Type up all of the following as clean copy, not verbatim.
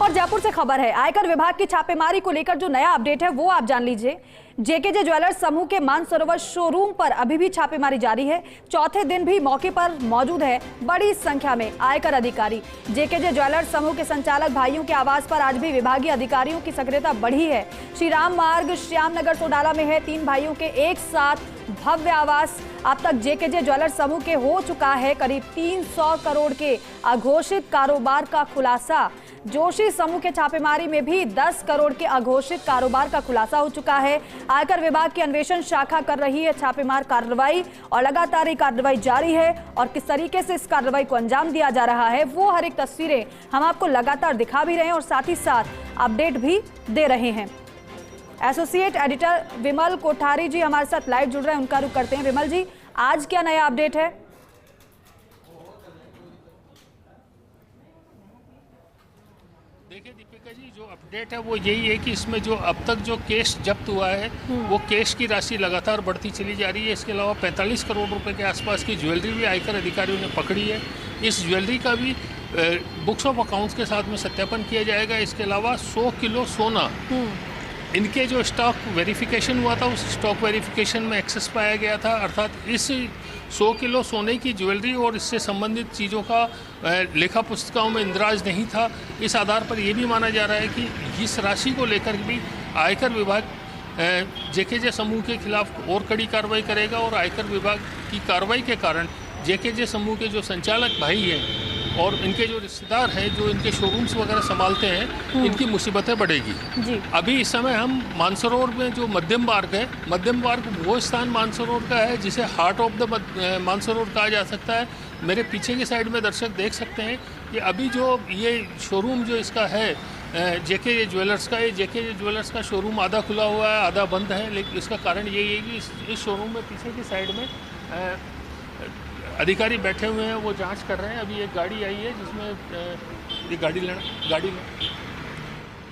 और जयपुर से खबर है, आयकर विभाग की छापेमारी को लेकर जो नया अपडेट है वो आप जान लीजिए। जेकेजे ज्वेलर्स समूह के मानसरोवर शोरूम पर अभी भी छापेमारी जारी है। चौथे दिन भी मौके पर मौजूद है बड़ी संख्या में आयकर अधिकारी। जेकेजे ज्वेलर्स समूह के संचालक भाइयों के आवास पर आज भी विभागीय अधिकारियों की सक्रियता बढ़ी है। श्री राम मार्ग श्यामनगर सोडाला में है 3 भाइयों के एक साथ भव्य आवास। अब तक जेकेजे ज्वेलर्स समूह के हो चुका है करीब 300 करोड़ के अघोषित कारोबार का खुलासा। जोशी समूह के छापेमारी में भी 10 करोड़ के अघोषित कारोबार का खुलासा हो चुका है। आयकर विभाग की अन्वेषण शाखा कर रही है छापेमार कार्रवाई और लगातार ये कार्रवाई जारी है। और किस तरीके से इस कार्रवाई को अंजाम दिया जा रहा है वो हर एक तस्वीरें हम आपको लगातार दिखा भी रहे हैं और साथ ही साथ अपडेट भी दे रहे हैं। एसोसिएट एडिटर विमल कोठारी जी हमारे साथ लाइव जुड़ रहे हैं, उनका रुख करते हैं। विमल जी, आज क्या नया अपडेट है? देखिए दीपिका जी, जो अपडेट है वो यही है कि इसमें जो अब तक जो केस जब्त हुआ है वो केस की राशि लगातार बढ़ती चली जा रही है। इसके अलावा 45 करोड़ रुपए के आसपास की ज्वेलरी भी आयकर अधिकारियों ने पकड़ी है। इस ज्वेलरी का भी बुक्स ऑफ अकाउंट्स के साथ में सत्यापन किया जाएगा। इसके अलावा 100 किलो सोना इनके जो स्टॉक वेरिफिकेशन हुआ था उस स्टॉक वेरिफिकेशन में एक्सेस पाया गया था, अर्थात इस 100 किलो सोने की ज्वेलरी और इससे संबंधित चीज़ों का लेखा पुस्तिकाओं में इंदराज नहीं था। इस आधार पर यह भी माना जा रहा है कि इस राशि को लेकर भी आयकर विभाग जेकेजे समूह के खिलाफ और कड़ी कार्रवाई करेगा और आयकर विभाग की कार्रवाई के कारण जेकेजे समूह के जो संचालक भाई हैं और इनके जो रिश्तेदार हैं जो इनके शोरूम्स वगैरह संभालते हैं, इनकी मुसीबतें बढ़ेगी जी। अभी इस समय हम मानसरोवर में जो मध्यम मार्ग है, मध्यम मार्ग वो स्थान मानसरोवर का है जिसे हार्ट ऑफ द मानसरोवर कहा जा सकता है। मेरे पीछे की साइड में दर्शक देख सकते हैं कि अभी जो ये शोरूम जो इसका है जेके ज्वेलर्स का, ये जेके ज्वेलर्स का शोरूम आधा खुला हुआ है आधा बंद है। लेकिन इसका कारण यही है कि इस शोरूम में पीछे की साइड में अधिकारी बैठे हुए हैं, वो जांच कर रहे हैं। अभी एक गाड़ी आई है जिसमें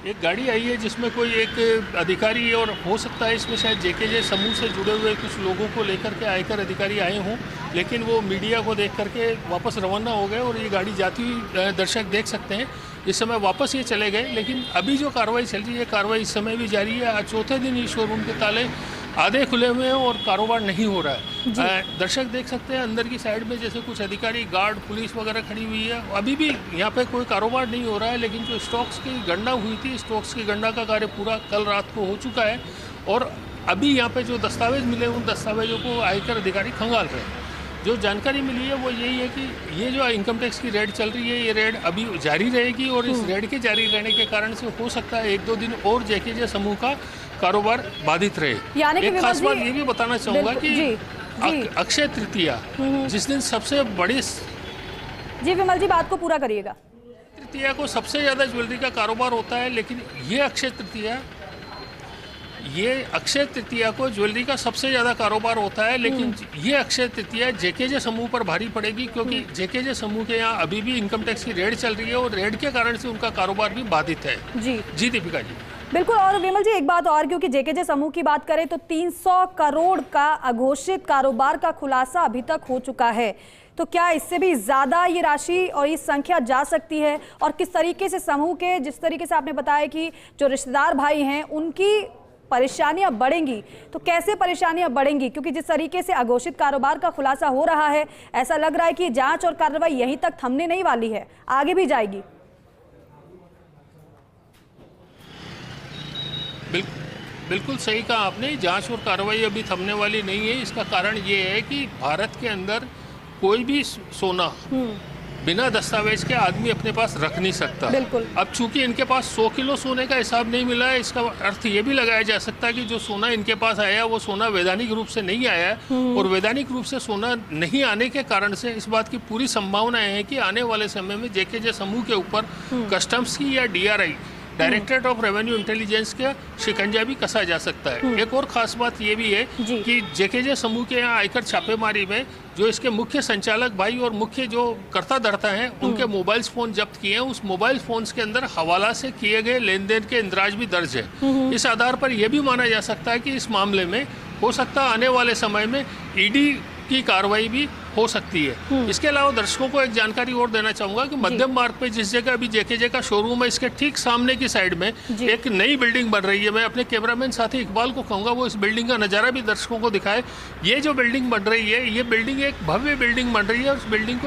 एक गाड़ी आई है जिसमें कोई एक अधिकारी और हो सकता है इसमें शायद जेकेजे समूह से जुड़े हुए कुछ लोगों को लेकर के आयकर अधिकारी आए हों, लेकिन वो मीडिया को देख करके वापस रवाना हो गए और ये गाड़ी जाती हुई दर्शक देख सकते हैं। इस समय वापस ये चले गए, लेकिन अभी जो कार्रवाई चल रही है कार्रवाई इस समय भी जारी है। आज चौथे दिन ये शोरूम के ताले आधे खुले हुए हैं और कारोबार नहीं हो रहा है। दर्शक देख सकते हैं अंदर की साइड में जैसे कुछ अधिकारी गार्ड पुलिस वगैरह खड़ी हुई है। अभी भी यहाँ पे कोई कारोबार नहीं हो रहा है, लेकिन जो स्टॉक्स की गणना हुई थी, स्टॉक्स की गणना का कार्य पूरा कल रात को हो चुका है और अभी यहाँ पे जो दस्तावेज मिले उन दस्तावेजों को आयकर अधिकारी खंगाल रहे हैं। जो जानकारी मिली है वो यही है कि ये जो इनकम टैक्स की रेड चल रही है ये रेड अभी जारी रहेगी और इस रेड के जारी रहने के कारण से हो सकता है 1-2 दिन और जेकेजे समूह का कारोबार बाधित रहे। एक खास बात ये भी बताना चाहूँगा कि अक्षय तृतीया जिस दिन सबसे बड़ी जी विमल जी बात को पूरा करिएगा। तृतीया को सबसे ज़्यादा ज्वेलरी का कारोबार होता है, लेकिन ये अक्षय तृतीया को ज्वेलरी का सबसे ज़्यादा कारोबार होता है, लेकिन ये अक्षय तृतीया जेकेजे समूह पर भारी पड़ेगी क्योंकि जेकेजे समूह के यहाँ अभी भी इनकम टैक्स की रेड चल रही है और रेड के कारण से उनका कारोबार भी बाधित है। जी दीपिका जी बिल्कुल। और विमल जी एक बात और, क्योंकि जेकेजे समूह की बात करें तो 300 करोड़ का अघोषित कारोबार का खुलासा अभी तक हो चुका है, तो क्या इससे भी ज्यादा ये राशि और ये संख्या जा सकती है? और किस तरीके से समूह के, जिस तरीके से आपने बताया कि जो रिश्तेदार भाई हैं उनकी परेशानियां बढ़ेंगी, तो कैसे परेशानियां बढ़ेंगी? क्योंकि जिस तरीके से अघोषित कारोबार का खुलासा हो रहा है ऐसा लग रहा है कि जांच और कार्रवाई यहीं तक थमने नहीं वाली है, आगे भी जाएगी। बिल्कुल सही कहा आपने, जांच और कार्रवाई अभी थमने वाली नहीं है। इसका कारण ये है कि भारत के अंदर कोई भी सोना बिना दस्तावेज के आदमी अपने पास रख नहीं सकता। अब चूंकि इनके पास 100 किलो सोने का हिसाब नहीं मिला है, इसका अर्थ ये भी लगाया जा सकता है कि जो सोना इनके पास आया वो सोना वैधानिक रूप से नहीं आया है और वैधानिक रूप से सोना नहीं आने के कारण से इस बात की पूरी संभावना है कि आने वाले समय में जेकेजे समूह के ऊपर कस्टम्स की या DRI directorate of revenue intelligence का शिकंजा भी कसा जा सकता है। एक और खास बात ये भी है कि जेकेजे समूह के यहाँ आयकर छापेमारी में जो इसके मुख्य संचालक भाई और मुख्य जो कर्ता धर्ता हैं उनके मोबाइल फोन जब्त किए हैं। उस मोबाइल फोन्स के अंदर हवाला से किए गए लेन देन के इंदराज भी दर्ज है। इस आधार पर यह भी माना जा सकता है कि इस मामले में हो सकता है आने वाले समय में ED की कार्रवाई भी हो सकती है। इसके अलावा दर्शकों को एक जानकारी और देना चाहूंगा कि मध्यम मार्ग पे जिस जगह अभी जेकेजे का शोरूम है, इसके ठीक सामने की साइड में एक नई बिल्डिंग बन रही है। मैं अपने कैमरामैन साथी इकबाल को कहूँगा वो इस बिल्डिंग का नज़ारा भी दर्शकों को दिखाए। ये जो बिल्डिंग बन रही है, ये बिल्डिंग एक भव्य बिल्डिंग बन रही है और उस बिल्डिंग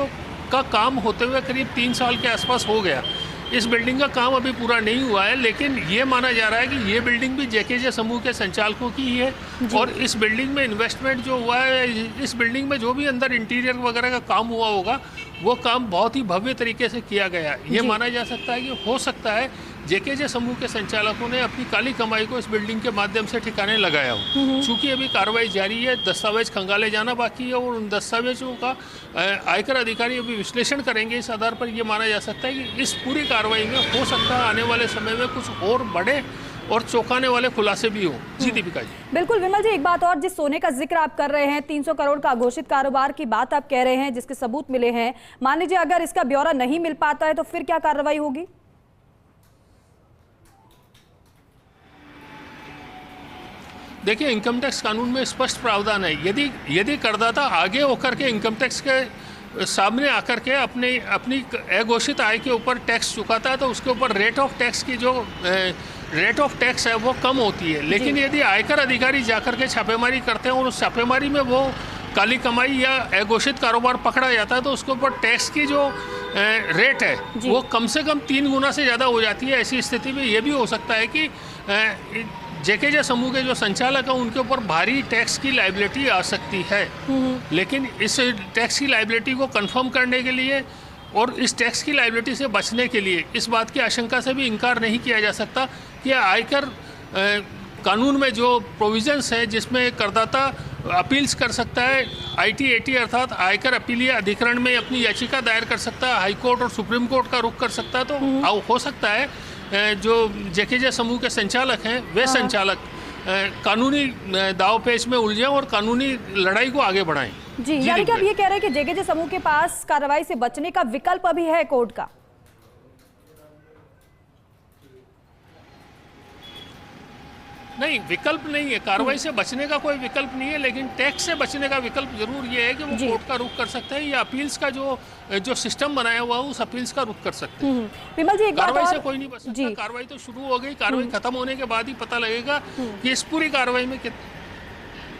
का काम होते हुए करीब 3 साल के आसपास हो गया। इस बिल्डिंग का काम अभी पूरा नहीं हुआ है, लेकिन ये माना जा रहा है कि ये बिल्डिंग भी जेकेजे समूह के संचालकों की ही है और इस बिल्डिंग में इन्वेस्टमेंट जो हुआ है, इस बिल्डिंग में जो भी अंदर इंटीरियर वगैरह का काम हुआ होगा वो काम बहुत ही भव्य तरीके से किया गया है। ये माना जा सकता है कि हो सकता है जेकेजे समूह के संचालकों ने अपनी काली कमाई को इस बिल्डिंग के माध्यम से ठिकाने लगाया हो। चूंकि अभी कार्रवाई जारी है, दस्तावेज खंगाले जाना बाकी है और उन दस्तावेजों का आयकर अधिकारी अभी विश्लेषण करेंगे। इस आधार पर यह माना जा सकता है कि इस पूरी कार्रवाई में हो सकता है आने वाले समय में कुछ और बड़े और चौंकाने वाले खुलासे भी हो। जी दीपिका जी। बिल्कुल विमल जी, एक बात और, जिस सोने का जिक्र आप कर रहे हैं, 300 करोड़ का अघोषित कारोबार की बात आप कह रहे हैं जिसके सबूत मिले हैं, मान लीजिए अगर इसका ब्यौरा नहीं मिल पाता है तो फिर क्या कार्रवाई होगी? देखिए, इनकम टैक्स कानून में स्पष्ट प्रावधान है। यदि करदाता आगे होकर के इनकम टैक्स के सामने आकर के अपनी अघोषित आय के ऊपर टैक्स चुकाता है तो उसके ऊपर रेट ऑफ टैक्स की जो रेट ऑफ टैक्स है वो कम होती है। लेकिन यदि आयकर अधिकारी जाकर के छापेमारी करते हैं और उस छापेमारी में वो काली कमाई या अघोषित कारोबार पकड़ा जाता है तो उसके ऊपर टैक्स की जो रेट है वो कम से कम 3 गुना से ज़्यादा हो जाती है। ऐसी स्थिति में ये भी हो सकता है कि जेकेजे समूह के जो संचालक हैं उनके ऊपर भारी टैक्स की लायबिलिटी आ सकती है। लेकिन इस टैक्स की लायबिलिटी को कंफर्म करने के लिए और इस टैक्स की लायबिलिटी से बचने के लिए इस बात की आशंका से भी इनकार नहीं किया जा सकता कि आयकर कानून में जो प्रोविजंस है जिसमें करदाता अपील्स कर सकता है, ITAT अर्थात आयकर अपीलीय अधिकरण में अपनी याचिका दायर कर सकता है, हाई कोर्ट और सुप्रीम कोर्ट का रुख कर सकता है। तो हो सकता है जो जेकेजे समूह के संचालक हैं वे संचालक कानूनी दावपेच में उलझे और कानूनी लड़ाई को आगे बढ़ाएं। जी, यानी कि आप ये कह रहे हैं कि जेकेजे समूह के पास कार्रवाई से बचने का विकल्प अभी है कोर्ट का? नहीं, विकल्प नहीं है। कार्रवाई से बचने का कोई विकल्प नहीं है, लेकिन टैक्स से बचने का विकल्प जरूर ये है कि वो कोर्ट का रुख कर सकते हैं या अपील्स का जो सिस्टम बनाया हुआ है उस अपील्स का रुख कर सकते हैं। विमल जी, एक बात और, कार्रवाई से कोई नहीं बच सकता। कार्रवाई तो शुरू हो गई, कार्रवाई खत्म होने के बाद ही पता लगेगा कि इस पूरी कार्रवाई में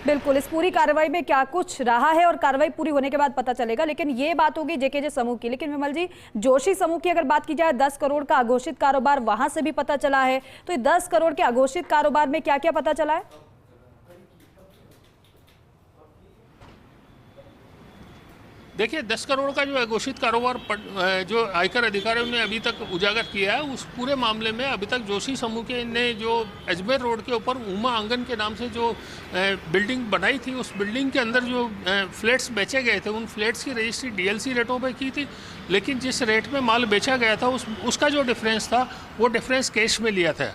बिल्कुल इस पूरी कार्रवाई में क्या कुछ रहा है और कार्रवाई पूरी होने के बाद पता चलेगा। लेकिन ये बात होगी जेकेजे समूह की। लेकिन विमल जी, जोशी समूह की अगर बात की जाए, 10 करोड़ का अघोषित कारोबार वहां से भी पता चला है, तो ये 10 करोड़ के अघोषित कारोबार में क्या क्या पता चला है? देखिए, 10 करोड़ का जो अघोषित कारोबार जो आयकर अधिकारियों ने अभी तक उजागर किया है, उस पूरे मामले में अभी तक जोशी समूह के ने जो अजमेर रोड के ऊपर उमा आंगन के नाम से जो बिल्डिंग बनाई थी, उस बिल्डिंग के अंदर जो फ्लैट्स बेचे गए थे, उन फ्लैट्स की रजिस्ट्री DLC रेटों पर की थी। लेकिन जिस रेट में माल बेचा गया था उसका जो डिफरेंस था वो डिफरेंस कैश में लिया था।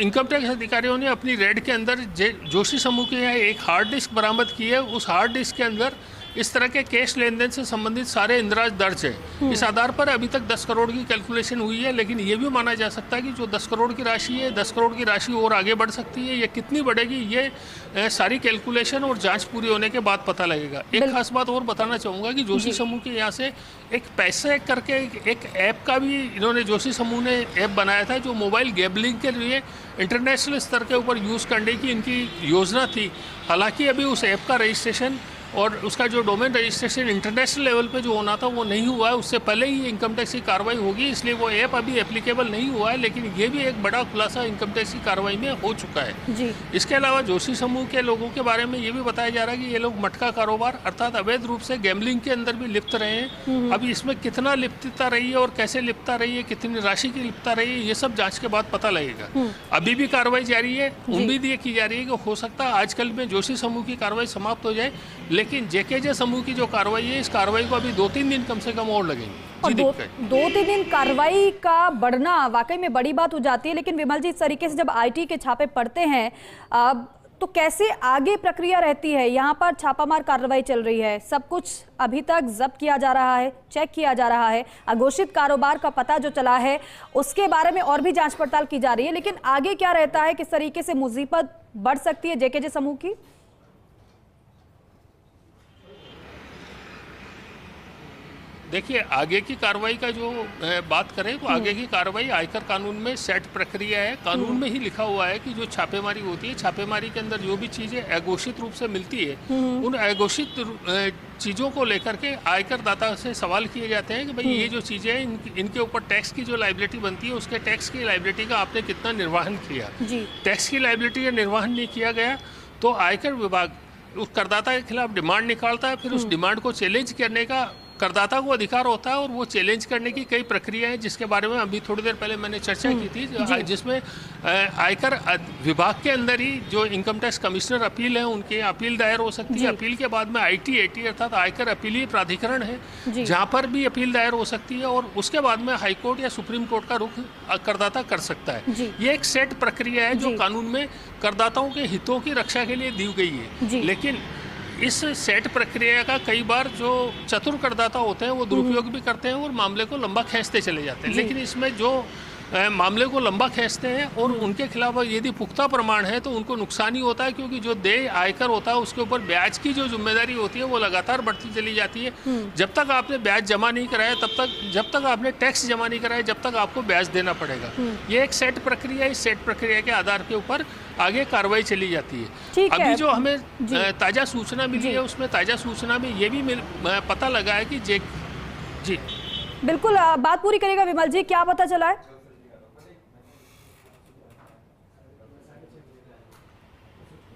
इनकम टैक्स अधिकारियों ने अपनी रेड के अंदर जोशी समूह के यहाँ एक हार्ड डिस्क बरामद की है। उस हार्ड डिस्क के अंदर इस तरह के कैश लेन देन से संबंधित सारे इंदिराज दर्ज है। इस आधार पर अभी तक 10 करोड़ की कैलकुलेशन हुई है, लेकिन ये भी माना जा सकता है कि जो 10 करोड़ की राशि है, 10 करोड़ की राशि और आगे बढ़ सकती है। ये कितनी बढ़ेगी, ये सारी कैलकुलेशन और जांच पूरी होने के बाद पता लगेगा। एक खास बात और बताना चाहूँगा कि जोशी समूह के यहाँ से एक पैसे करके एक ऐप का भी इन्होंने जोशी समूह ने ऐप बनाया था, जो मोबाइल गैम्बलिंग के लिए इंटरनेशनल स्तर के ऊपर यूज़ करने की इनकी योजना थी। हालांकि अभी उस ऐप का रजिस्ट्रेशन और उसका जो डोमेन रजिस्ट्रेशन इंटरनेशनल लेवल पे जो होना था वो नहीं हुआ है। उससे पहले ही इनकम टैक्स की कार्रवाई होगी, इसलिए वो ऐप अभी एप्लीकेबल नहीं हुआ है। लेकिन ये भी एक बड़ा खुलासा इनकम टैक्स की कार्रवाई में हो चुका है। जी। इसके अलावा जोशी समूह के लोगों के बारे में ये भी बताया जा रहा है कि ये लोग मटका कारोबार अर्थात अवैध रूप से गैम्बलिंग के अंदर भी लिप्त रहे हैं। अभी इसमें कितना लिप्तता रही है और कैसे लिप्तता रही है, कितनी राशि की लिप्तता रही है, ये सब जाँच के बाद पता लगेगा। अभी भी कार्रवाई जारी है। उम्मीद ये की जा रही है कि हो सकता है आजकल में जोशी समूह की कार्रवाई समाप्त हो जाए, लेकिन जेकेजे समूह की जो कार्रवाई है, इस कार्रवाई को अभी 2-3 दिन कम से कम और लगेंगे। और 2-3 दिन कार्रवाई का बढ़ना वाकई में बड़ी बात हो जाती है। लेकिन विमल जी, इस तरीके से जब IT के छापे पड़ते हैं तो कैसे आगे प्रक्रिया रहती है? यहाँ पर छापामार कार्रवाई चल रही है, सब कुछ अभी तक जब्त किया जा रहा है, चेक किया जा रहा है, अघोषित कारोबार का पता जो चला है उसके बारे में और भी जांच पड़ताल की जा रही है। लेकिन आगे क्या रहता है, किस तरीके से मुसीबत बढ़ सकती है जेकेजे समूह की? देखिए, आगे की कार्रवाई का जो बात करें तो आगे की कार्रवाई आयकर कानून में सेट प्रक्रिया है। कानून में ही लिखा हुआ है कि जो छापेमारी होती है, छापेमारी के अंदर जो भी चीज़ें अघोषित रूप से मिलती है, उन अघोषित चीज़ों को लेकर के आयकर दाता से सवाल किए जाते हैं कि भाई ये जो चीज़ें हैं इनके ऊपर टैक्स की जो लायबिलिटी बनती है, उसके टैक्स की लायबिलिटी का आपने कितना निर्वहन किया। टैक्स की लायबिलिटी का निर्वहन नहीं किया गया तो आयकर विभाग उस करदाता के खिलाफ डिमांड निकालता है। फिर उस डिमांड को चैलेंज करने का करदाता को अधिकार होता है और वो चैलेंज करने की कई प्रक्रिया है, जिसके बारे में अभी थोड़ी देर पहले मैंने चर्चा की थी, जिसमें आयकर विभाग के अंदर ही जो इनकम टैक्स कमिश्नर अपील है उनके अपील दायर हो सकती है। अपील के बाद में ITAT अर्थात आयकर अपीलीय प्राधिकरण है, जहाँ पर भी अपील दायर हो सकती है और उसके बाद में हाई कोर्ट या सुप्रीम कोर्ट का रुख करदाता कर सकता है। ये एक सेट प्रक्रिया है जो कानून में करदाताओं के हितों की रक्षा के लिए दी गई है। लेकिन इस सेट प्रक्रिया का कई बार जो चतुर करदाता होते हैं वो दुरुपयोग भी करते हैं और मामले को लंबा खींचते चले जाते हैं। लेकिन इसमें जो मामले को लंबा खींचते हैं और उनके खिलाफ यदि पुख्ता प्रमाण है तो उनको नुकसान ही होता है, क्योंकि जो देय आयकर होता है उसके ऊपर ब्याज की जो जिम्मेदारी होती है वो लगातार बढ़ती चली जाती है। जब तक आपने ब्याज जमा नहीं कराया जब तक आपने टैक्स जमा नहीं कराया जब तक आपको ब्याज देना पड़ेगा। ये एक सेट प्रक्रिया है। इस सेट प्रक्रिया के आधार के ऊपर आगे कार्रवाई चली जाती है। अभी जो हमें ताज़ा सूचना मिली है उसमें ताज़ा सूचना में ये भी पता लगा है कि जी बिल्कुल बात पूरी करेगा विमल जी, क्या पता चला है?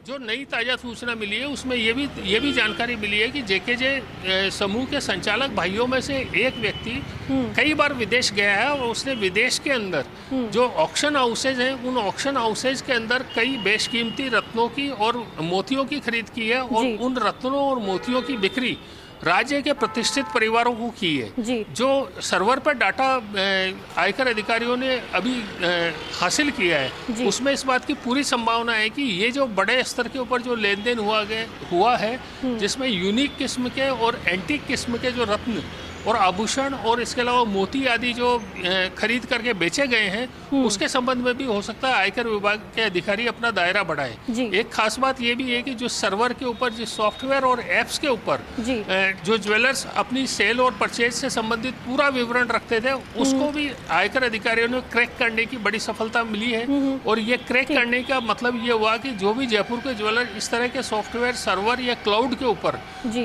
जो नई ताज़ा सूचना मिली है उसमें ये भी जानकारी मिली है कि JKJ समूह के संचालक भाइयों में से एक व्यक्ति कई बार विदेश गया है और उसने विदेश के अंदर जो ऑक्शन हाउसेज हैं उन ऑक्शन हाउसेज के अंदर कई बेशकीमती रत्नों की और मोतियों की खरीद की है और उन रत्नों और मोतियों की बिक्री राज्य के प्रतिष्ठित परिवारों को की है। जो सर्वर पर डाटा आयकर अधिकारियों ने अभी हासिल किया है उसमें इस बात की पूरी संभावना है कि ये जो बड़े स्तर के ऊपर जो लेन देन हुआ है जिसमें यूनिक किस्म के और एंटीक किस्म के जो रत्न और आभूषण और इसके अलावा मोती आदि जो खरीद करके बेचे गए हैं उसके संबंध में भी हो सकता है आयकर विभाग के अधिकारी अपना दायरा बढ़ाएं। एक खास बात ये भी है कि जो सर्वर के ऊपर जो सॉफ्टवेयर और एप्स के ऊपर जो ज्वेलर्स अपनी सेल और परचेज से संबंधित पूरा विवरण रखते थे उसको भी आयकर अधिकारियों ने क्रैक करने की बड़ी सफलता मिली है। और ये क्रैक करने का मतलब ये हुआ कि जो भी जयपुर के ज्वेलर इस तरह के सॉफ्टवेयर सर्वर या क्लाउड के ऊपर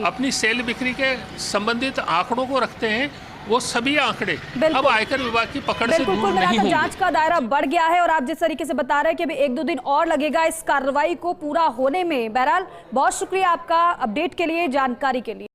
अपनी सेल बिक्री के संबंधित आंकड़ों को रखते हैं वो सभी आंकड़े अब आयकर विभाग की पकड़ से दूर नहीं होंगे। जांच का दायरा बढ़ गया है और आप जिस तरीके से बता रहे हैं कि अभी 1-2 दिन और लगेगा इस कार्रवाई को पूरा होने में। बहरहाल बहुत शुक्रिया आपका अपडेट के लिए, जानकारी के लिए।